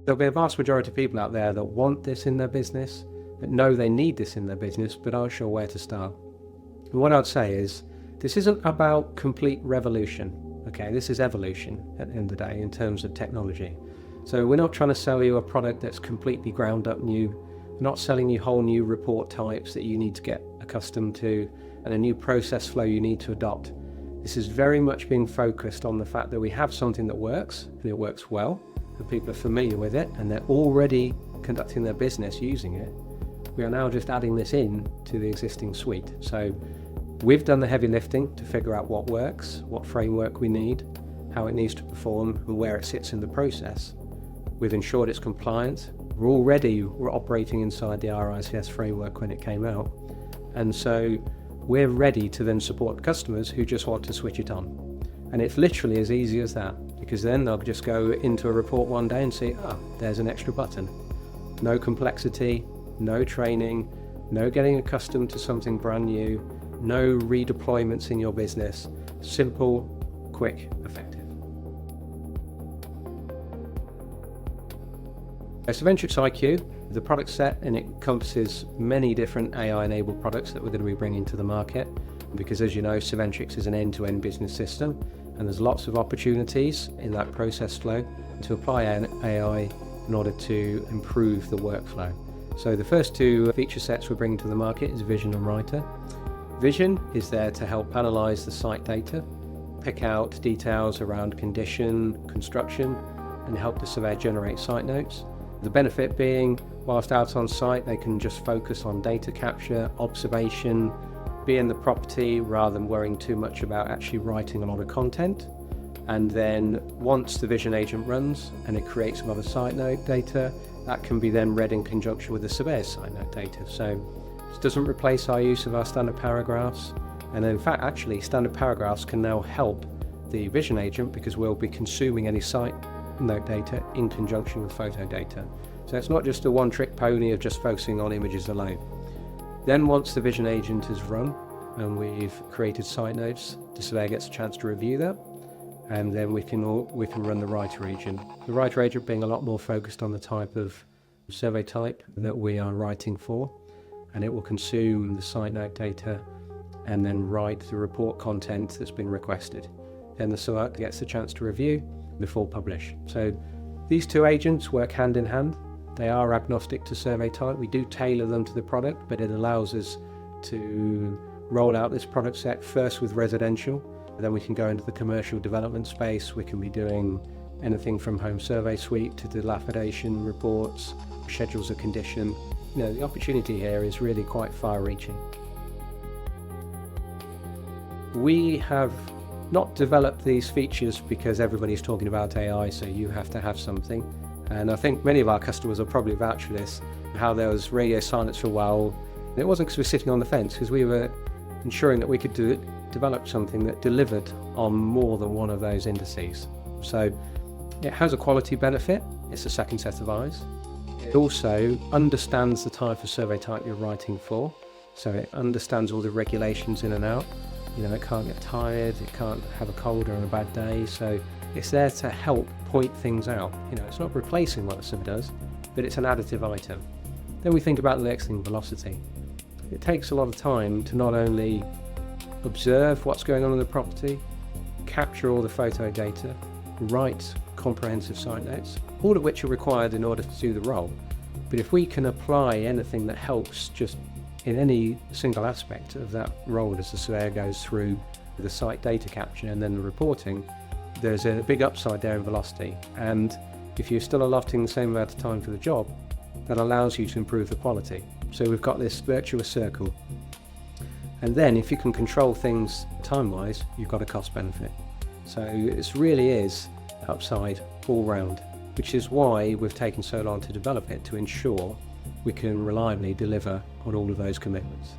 There'll be a vast majority of people out there that want this in their business, that know they need this in their business, but aren't sure where to start. And what I'd say is, this isn't about complete revolution, okay? This is evolution at the end of the day in terms of technology. So we're not trying to sell you a product that's completely ground up new. We're not selling you whole new report types that you need to get accustomed to and a new process flow you need to adopt. This is very much being focused on the fact that we have something that works, and it works well, and people are familiar with it, and they're already conducting their business using it. We are now just adding this in to the existing suite. So we've done the heavy lifting to figure out what works, what framework we need, how it needs to perform, and where it sits in the process. We've ensured it's compliant. We're operating inside the RICS framework when it came out. And so we're ready to then support customers who just want to switch it on. And it's literally as easy as that, because then they'll just go into a report one day and see, there's an extra button. No complexity, no training, no getting accustomed to something brand new, no redeployments in your business. Simple, quick, effective. Surventrix IQ, the product set, and it encompasses many different AI-enabled products that we're going to be bringing to the market. Because as you know, Surventrix is an end-to-end business system, and there's lots of opportunities in that process flow to apply AI in order to improve the workflow. So the first two feature sets we're bringing to the market is Vision and Writer. Vision is there to help analyze the site data, pick out details around condition, construction, and help the surveyor generate site notes. The benefit being, whilst out on site, they can just focus on data capture, observation, be in the property rather than worrying too much about actually writing a lot of content. And then once the Vision agent runs and it creates a lot of site note data, that can be then read in conjunction with the surveyor's site note data. So this doesn't replace our use of our standard paragraphs. And in fact, actually, standard paragraphs can now help the Vision agent because we'll be consuming any site note data in conjunction with photo data. So it's not just a one-trick pony of just focusing on images alone. Then once the Vision agent is run and we've created site notes, the surveyor gets a chance to review that, and then we can run the Writer agent. The Writer agent being a lot more focused on the type of survey type that we are writing for, and it will consume the site note data and then write the report content that's been requested. Then the surveyor gets a chance to review before publish. So these two agents work hand in hand. They are agnostic to survey type. We do tailor them to the product, but it allows us to roll out this product set first with residential, then we can go into the commercial development space. We can be doing anything from home survey suite to dilapidation reports, schedules of condition. You know, the opportunity here is really quite far-reaching. We have not developed these features because everybody's talking about AI, so you have to have something. And I think many of our customers will probably vouch for this, how there was radio silence for a while. And it wasn't because we're sitting on the fence, because we were ensuring that we could develop something that delivered on more than one of those indices. So it has a quality benefit. It's a second set of eyes. It also understands the type of survey type you're writing for. So it understands all the regulations in and out. You know, it can't get tired, it can't have a cold or a bad day, so it's there to help point things out. You know, it's not replacing what the survey does, but it's an additive item. Then we think about the next thing, velocity. It takes a lot of time to not only observe what's going on in the property, capture all the photo data, write comprehensive site notes, all of which are required in order to do the role. But if we can apply anything that helps just in any single aspect of that role as the surveyor goes through the site data capture and then the reporting, there's a big upside there in velocity. And if you're still allotting the same amount of time for the job, that allows you to improve the quality. So we've got this virtuous circle. And then if you can control things time-wise, you've got a cost benefit. So it really is upside all round, which is why we've taken so long to develop it, to ensure we can reliably deliver on all of those commitments.